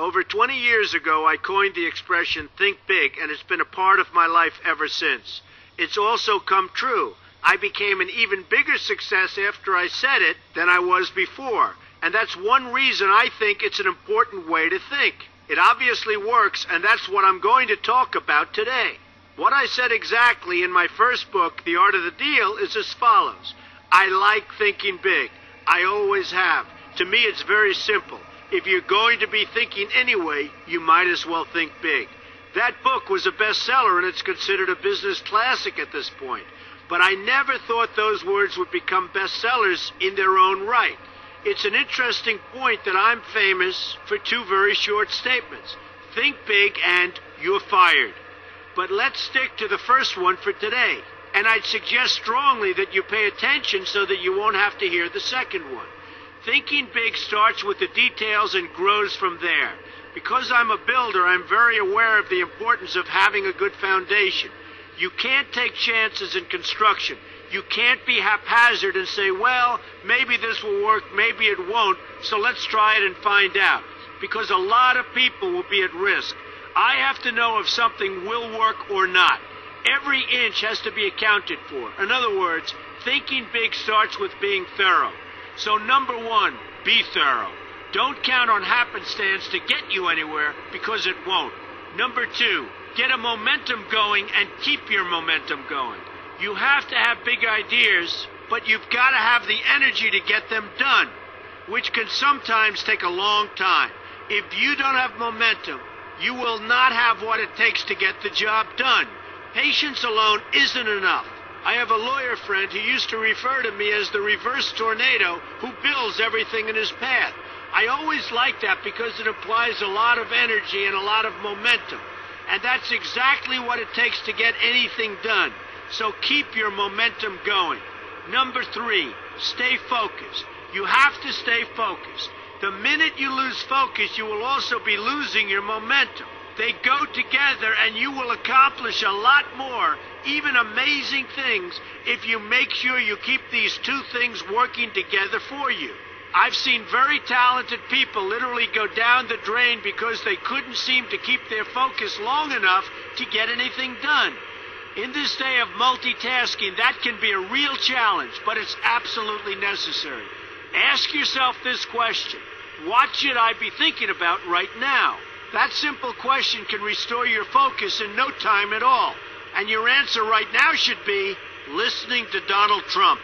Over 20 years ago, I coined the expression think big, and it's been a part of my life ever since. It's also come true. I became an even bigger success after I said it than I was before. And that's one reason I think it's an important way to think. It obviously works, and that's what I'm going to talk about today. What I said exactly in my first book, The Art of the Deal, is as follows. I like thinking big. I always have. To me, it's very simple. If you're going to be thinking anyway, you might as well think big. That book was a bestseller, and it's considered a business classic at this point. But I never thought those words would become bestsellers in their own right. It's an interesting point that I'm famous for two very short statements. Think big and you're fired. But let's stick to the first one for today. And I'd suggest strongly that you pay attention so that you won't have to hear the second one. Thinking big starts with the details and grows from there. Because I'm a builder, I'm very aware of the importance of having a good foundation. You can't take chances in construction. You can't be haphazard and say, well, maybe this will work, maybe it won't, so let's try it and find out. Because a lot of people will be at risk. I have to know if something will work or not. Every inch has to be accounted for. In other words, thinking big starts with being thorough. So number one, be thorough. Don't count on happenstance to get you anywhere, because it won't. Number two, get a momentum going and keep your momentum going. You have to have big ideas, but you've got to have the energy to get them done, which can sometimes take a long time. If you don't have momentum, you will not have what it takes to get the job done. Patience alone isn't enough. I have a lawyer friend who used to refer to me as the reverse tornado who builds everything in his path. I always like that because it implies a lot of energy and a lot of momentum. And that's exactly what it takes to get anything done. So keep your momentum going. Number three, stay focused. You have to stay focused. The minute you lose focus, you will also be losing your momentum. They go together, and you will accomplish a lot more, even amazing things, if you make sure you keep these two things working together for you. I've seen very talented people literally go down the drain because they couldn't seem to keep their focus long enough to get anything done. In this day of multitasking, that can be a real challenge, but it's absolutely necessary. Ask yourself this question: what should I be thinking about right now? That simple question can restore your focus in no time at all. And your answer right now should be listening to Donald Trump.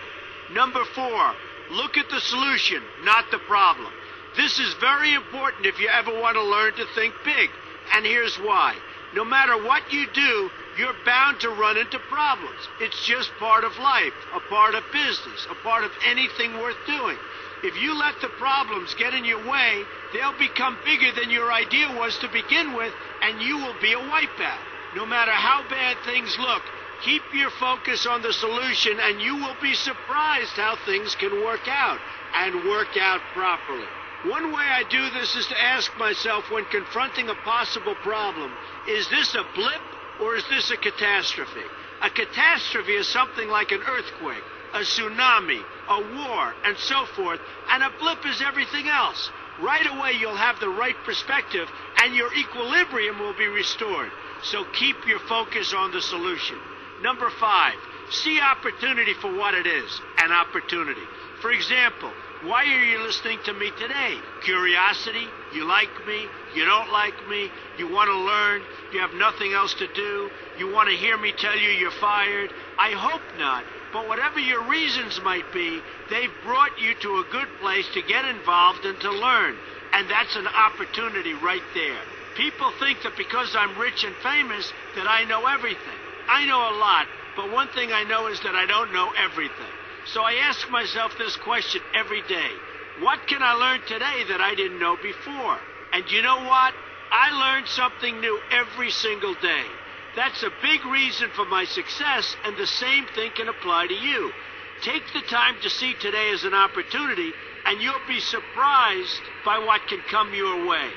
Number four, look at the solution, not the problem. This is very important if you ever want to learn to think big. And here's why. No matter what you do, you're bound to run into problems. It's just part of life, a part of business, a part of anything worth doing. If you let the problems get in your way, they'll become bigger than your idea was to begin with, and you will be a wipeout. No matter how bad things look, keep your focus on the solution, and you will be surprised how things can work out, and work out properly. One way I do this is to ask myself when confronting a possible problem, is this a blip or is this a catastrophe? A catastrophe is something like an earthquake, a tsunami, a war, and so forth, and a blip is everything else. Right away you'll have the right perspective, and your equilibrium will be restored. So keep your focus on the solution. Number five, see opportunity for what it is, an opportunity. For example, why are you listening to me today? Curiosity? You like me? You don't like me? You want to learn? You have nothing else to do? You want to hear me tell you you're fired? I hope not. But whatever your reasons might be, they've brought you to a good place to get involved and to learn. And that's an opportunity right there. People think that because I'm rich and famous that I know everything. I know a lot, but one thing I know is that I don't know everything. So I ask myself this question every day. What can I learn today that I didn't know before? And you know what? I learn something new every single day. That's a big reason for my success, and the same thing can apply to you. Take the time to see today as an opportunity, and you'll be surprised by what can come your way.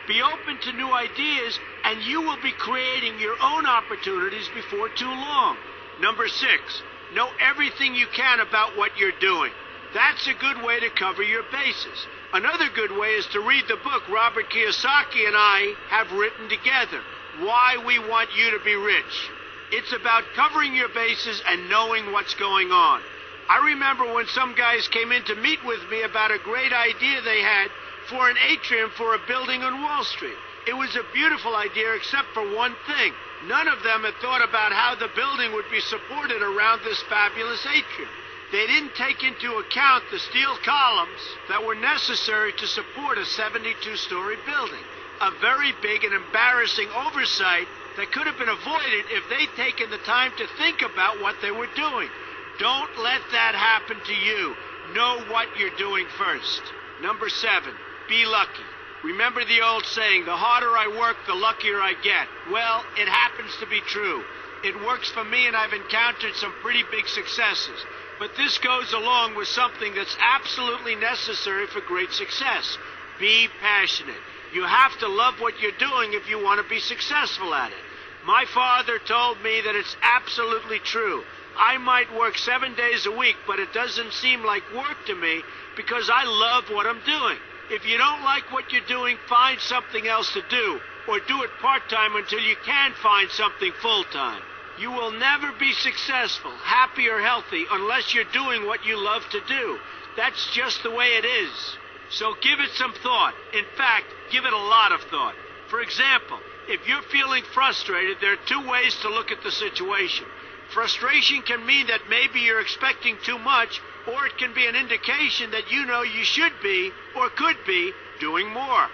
Be open to new ideas, and you will be creating your own opportunities before too long. Number six, know everything you can about what you're doing. That's a good way to cover your bases. Another good way is to read the book Robert Kiyosaki and I have written together, Why We Want You to Be Rich. It's about covering your bases and knowing what's going on. I remember when some guys came in to meet with me about a great idea they had for an atrium for a building on Wall Street. It was a beautiful idea except for one thing. None of them had thought about how the building would be supported around this fabulous atrium. They didn't take into account the steel columns that were necessary to support a 72-story building. A very big and embarrassing oversight that could have been avoided if they'd taken the time to think about what they were doing. Don't let that happen to you. Know what you're doing first. Number 7, be lucky. Remember the old saying, the harder I work, the luckier I get. Well, it happens to be true. It works for me, and I've encountered some pretty big successes. But this goes along with something that's absolutely necessary for great success. Be passionate. You have to love what you're doing if you want to be successful at it. My father told me that it's absolutely true. I might work 7 days a week, but it doesn't seem like work to me because I love what I'm doing. If you don't like what you're doing, find something else to do, or do it part-time until you can find something full-time. You will never be successful, happy, or healthy unless you're doing what you love to do. That's just the way it is. So give it some thought. In fact, give it a lot of thought. For example, if you're feeling frustrated, there are 2 ways to look at the situation. Frustration can mean that maybe you're expecting too much, or it can be an indication that you know you should be, or could be, doing more.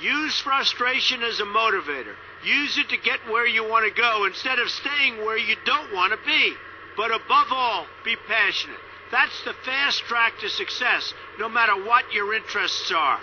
Use frustration as a motivator. Use it to get where you want to go instead of staying where you don't want to be. But above all, be passionate. That's the fast track to success, no matter what your interests are.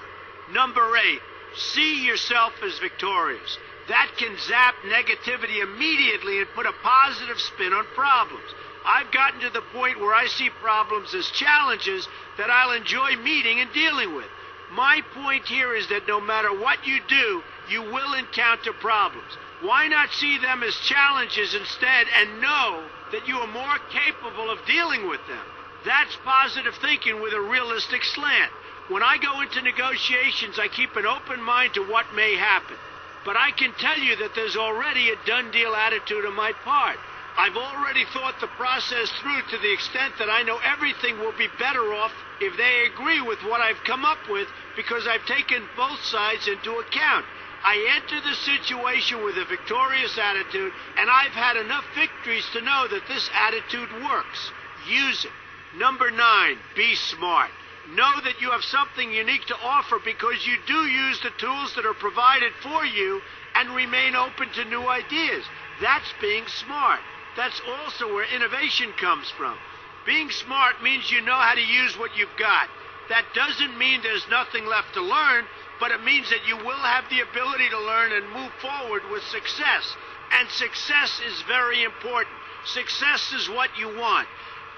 Number 8, see yourself as victorious. That can zap negativity immediately and put a positive spin on problems. I've gotten to the point where I see problems as challenges that I'll enjoy meeting and dealing with. My point here is that no matter what you do, you will encounter problems. Why not see them as challenges instead and know that you are more capable of dealing with them? That's positive thinking with a realistic slant. When I go into negotiations, I keep an open mind to what may happen. But I can tell you that there's already a done deal attitude on my part. I've already thought the process through to the extent that I know everything will be better off if they agree with what I've come up with because I've taken both sides into account. I enter the situation with a victorious attitude, and I've had enough victories to know that this attitude works. Use it. Number 9, be smart. Know that you have something unique to offer because you do use the tools that are provided for you and remain open to new ideas. That's being smart. That's also where innovation comes from. Being smart means you know how to use what you've got. That doesn't mean there's nothing left to learn, but it means that you will have the ability to learn and move forward with success. And success is very important. Success is what you want.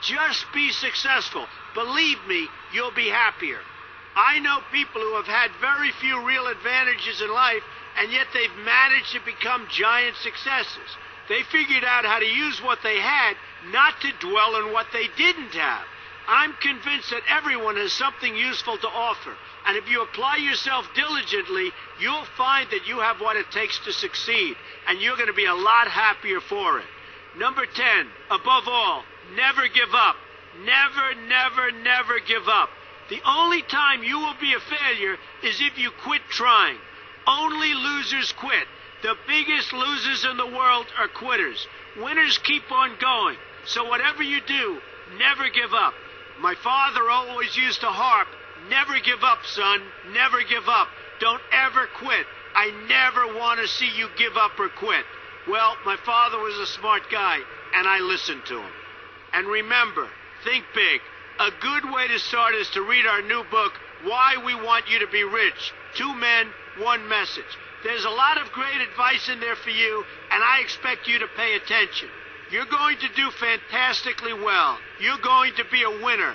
Just be successful. Believe me, you'll be happier. I know people who have had very few real advantages in life, and yet they've managed to become giant successes. They figured out how to use what they had, not to dwell on what they didn't have. I'm convinced that everyone has something useful to offer, and if you apply yourself diligently, you'll find that you have what it takes to succeed, and you're going to be a lot happier for it. Number 10, above all, never give up. Never, never, never give up. The only time you will be a failure is if you quit trying. Only losers quit. The biggest losers in the world are quitters. Winners keep on going. So whatever you do, never give up. My father always used to harp, never give up, son, never give up. Don't ever quit. I never want to see you give up or quit. Well, my father was a smart guy, and I listened to him. And remember, think big. A good way to start is to read our new book, Why We Want You to Be Rich. 2 men, 1 message. There's a lot of great advice in there for you, and I expect you to pay attention. You're going to do fantastically well. You're going to be a winner.